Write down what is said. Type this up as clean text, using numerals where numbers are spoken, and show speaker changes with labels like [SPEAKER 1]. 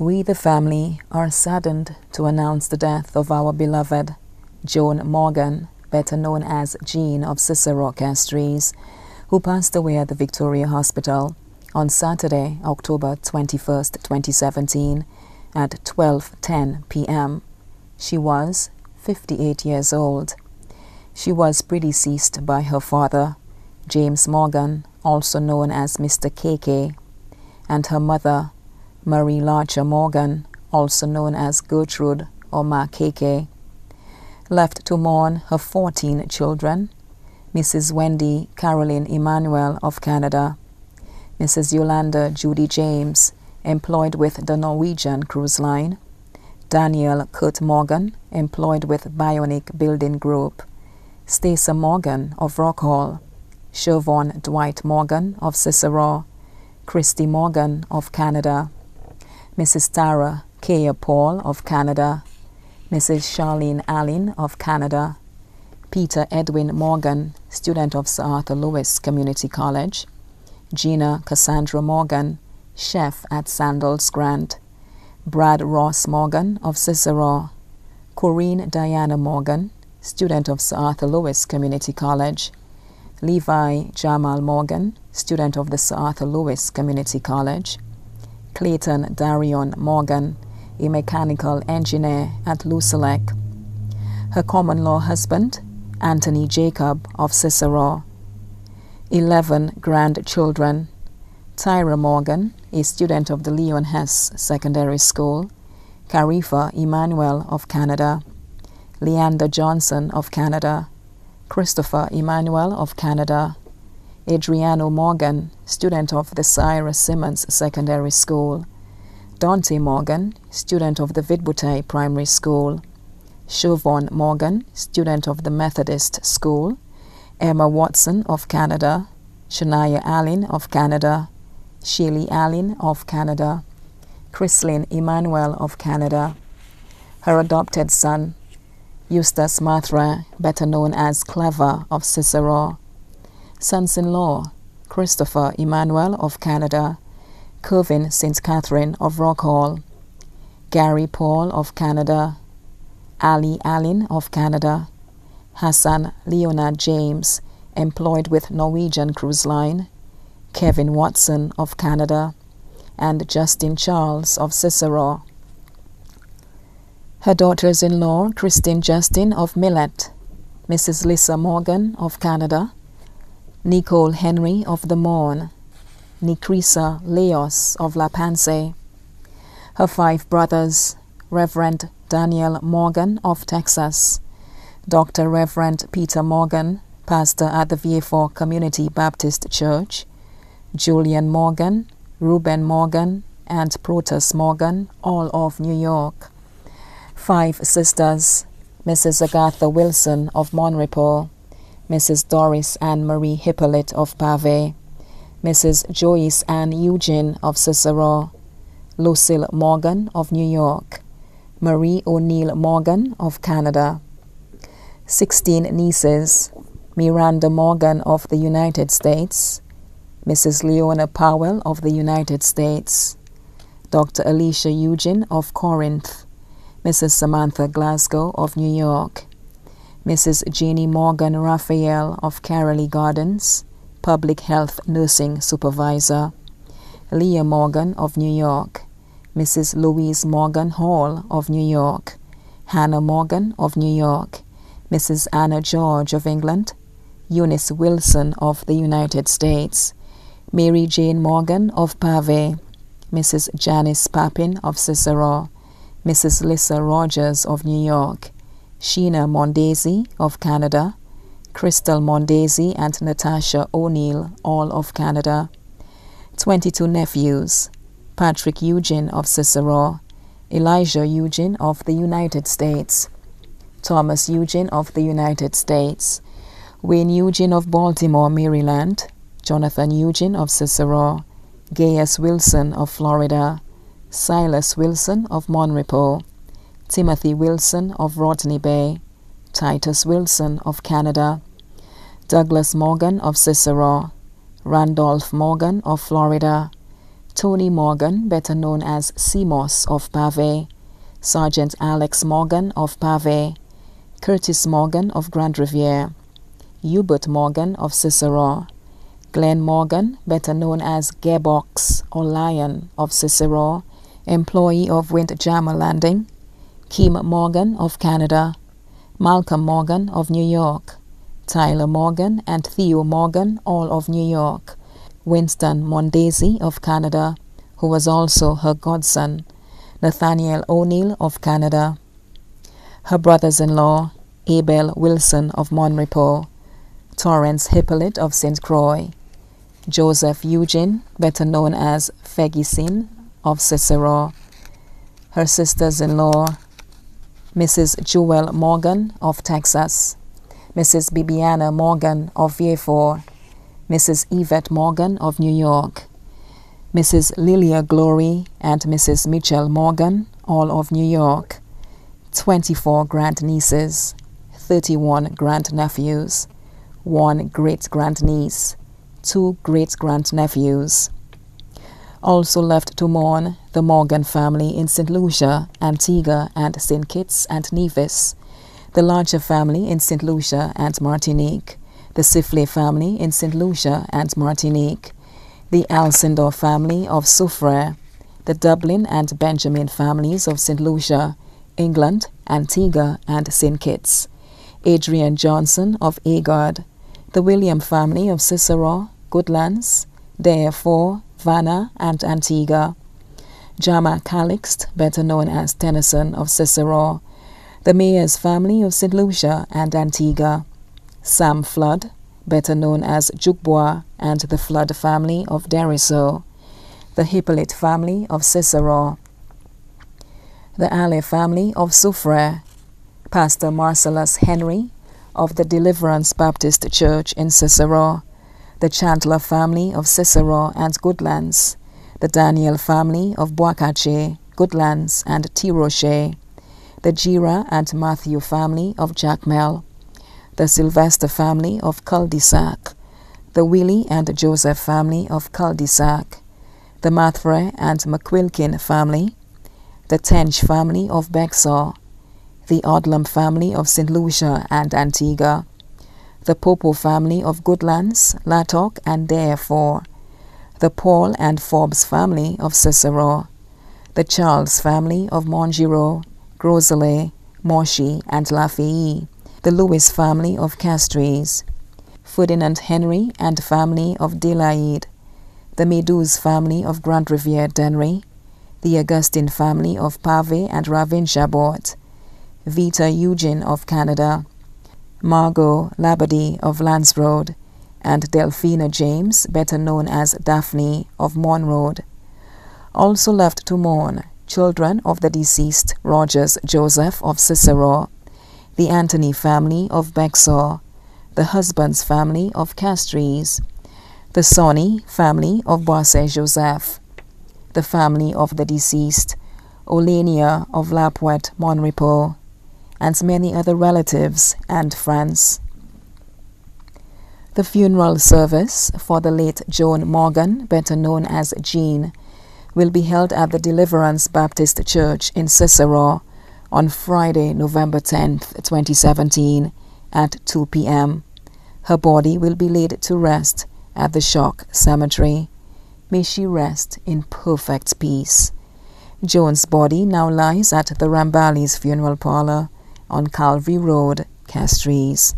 [SPEAKER 1] We, the family, are saddened to announce the death of our beloved Joan Morgan, better known as Jean of Cicero Castries, who passed away at the Victoria Hospital on Saturday, October 21st, 2017, at 12:10 p.m. She was 58 years old. She was predeceased by her father, James Morgan, also known as Mr. KK, and her mother, Marie Larcher Morgan, also known as Gertrude or Ma KK. Left to mourn her 14 children, Mrs. Wendy Caroline Emmanuel of Canada, Mrs. Yolanda Judy James, employed with the Norwegian Cruise Line, Daniel Kurt Morgan, employed with Bionic Building Group, Stacey Morgan of Rockhall, Siobhan Dwight Morgan of Cicero, Christy Morgan of Canada, Mrs. Tara Kaya Paul of Canada, Mrs. Charlene Allen of Canada, Peter Edwin Morgan, student of Sir Arthur Lewis Community College, Gina Cassandra Morgan, chef at Sandals Grant, Brad Ross Morgan of Cicero, Corinne Diana Morgan, student of Sir Arthur Lewis Community College, Levi Jamal Morgan, student of the Sir Arthur Lewis Community College, Clayton Darion Morgan, a mechanical engineer at Lucelec. Her common-law husband, Anthony Jacob of Cicero. 11 grandchildren: Tyra Morgan, a student of the Leon Hess Secondary School, Carifa Emmanuel of Canada, Leander Johnson of Canada, Christopher Emmanuel of Canada, Adriano Morgan, student of the Cyrus Simmons Secondary School, Dante Morgan, student of the Vidbutey Primary School, Siobhan Morgan, student of the Methodist School, Emma Watson of Canada, Shania Allen of Canada, Shaylee Allen of Canada, Chrislyn Emmanuel of Canada, her adopted son, Eustace Mathra, better known as Clever of Cicero, sons-in-law, Christopher Emmanuel of Canada, Kervin St. Catherine of Rockhall, Gary Paul of Canada, Ali Allen of Canada, Hassan Leonard James, employed with Norwegian Cruise Line, Kevin Watson of Canada, and Justin Charles of Cicero. Her daughters-in-law, Christine Justin of Millet, Mrs. Lisa Morgan of Canada, Nicole Henry of the Morn, Nikrisa Leos of La Panse. Her 5 brothers, Reverend Daniel Morgan of Texas, Dr. Reverend Peter Morgan, pastor at the Vieux Community Baptist Church, Julian Morgan, Reuben Morgan, and Protas Morgan, all of New York. 5 sisters, Mrs. Agatha Wilson of Monrepo, Mrs. Doris Ann Marie Hippolyte of Pave, Mrs. Joyce Ann Eugene of Cicero, Lucille Morgan of New York, Marie O'Neill Morgan of Canada. 16 nieces, Miranda Morgan of the United States, Mrs. Leona Powell of the United States, Dr. Alicia Eugene of Corinth, Mrs. Samantha Glasgow of New York, Mrs. Jeannie Morgan Raphael of Carolee Gardens, Public Health Nursing Supervisor, Leah Morgan of New York, Mrs. Louise Morgan Hall of New York, Hannah Morgan of New York, Mrs. Anna George of England, Eunice Wilson of the United States, Mary Jane Morgan of Pave, Mrs. Janice Papin of Cicero, Mrs. Lissa Rogers of New York, Sheena Mondesi of Canada, Crystal Mondesi and Natasha O'Neill, all of Canada. 22 nephews, Patrick Eugene of Cicero, Elijah Eugene of the United States, Thomas Eugene of the United States, Wayne Eugene of Baltimore, Maryland, Jonathan Eugene of Cicero, Gaius Wilson of Florida, Silas Wilson of Monrepo, Timothy Wilson of Rodney Bay, Titus Wilson of Canada, Douglas Morgan of Cicero, Randolph Morgan of Florida, Tony Morgan, better known as Simos of Pave, Sergeant Alex Morgan of Pave, Curtis Morgan of Grand Riviere, Hubert Morgan of Cicero, Glenn Morgan, better known as Gearbox or Lion of Cicero, employee of Windjammer Landing, Kim Morgan of Canada, Malcolm Morgan of New York, Tyler Morgan and Theo Morgan, all of New York, Winston Mondesi of Canada, who was also her godson, Nathaniel O'Neill of Canada, her brothers-in-law, Abel Wilson of Monrepo, Torrance Hippolyte of St. Croix, Joseph Eugene, better known as Fegisin of Cicero, her sisters-in-law, Mrs. Jewel Morgan of Texas, Mrs. Bibiana Morgan of Vieux, Mrs. Yvette Morgan of New York, Mrs. Lilia Glory and Mrs. Mitchell Morgan, all of New York, 24 grandnieces, 31 grandnephews, 1 great-grandniece, 2 great-grandnephews. Also left to mourn the Morgan family in St. Lucia, Antigua, and St. Kitts and Nevis, the Larcher family in St. Lucia and Martinique, the Siffley family in St. Lucia and Martinique, the Alcindor family of Soufrière, the Dublin and Benjamin families of St. Lucia, England, Antigua, and St. Kitts, Adrian Johnson of Agard, the William family of Cicero, Goodlands, Derefort, Vanna, and Antigua, Jama Calixt, better known as Tennyson of Cicero, the Mayers family of St. Lucia and Antigua, Sam Flood, better known as Jukbois, and the Flood family of Deriso, the Hippolyte family of Cicero, the Allais family of Soufrière, Pastor Marcellus Henry of the Deliverance Baptist Church in Cicero, the Chandler family of Cicero and Goodlands, the Daniel family of Boiscache, Goodlands, and Tiroche, the Gira and Matthew family of Jacmel, the Sylvester family of Cul-de-Sac, the Willie and Joseph family of Cul-de-Sac, the Mathre and McQuilkin family, the Tench family of Bexar, the Odlum family of St. Lucia and Antigua, the Popo family of Goodlands, Lattock, and Derefort, the Paul and Forbes family of Cicero, the Charles family of Montgiraud, Groselet, Morshy, and Lafayette, the Lewis family of Castries, Ferdinand Henry and family of Delaide, the Meduse family of Grand Riviere Dennery, the Augustine family of Pave and Ravin Chabot, Vita Eugene of Canada, Margot Labadie of Lance Road, and Delphina James, better known as Daphne of Mon Road. Also left to mourn children of the deceased Rogers Joseph of Cicero, the Anthony family of Bexar, the husband's family of Castries, the Sonny family of Boisset Joseph, the family of the deceased Olenia of Lapouet Monrepo, and many other relatives and friends. The funeral service for the late Joan Morgan, better known as Jean, will be held at the Deliverance Baptist Church in Cicero on Friday, November 10th, 2017 at 2 p.m. Her body will be laid to rest at the Shock Cemetery. May she rest in perfect peace. Joan's body now lies at the Rambali's funeral parlor on Calvary Road, Castries.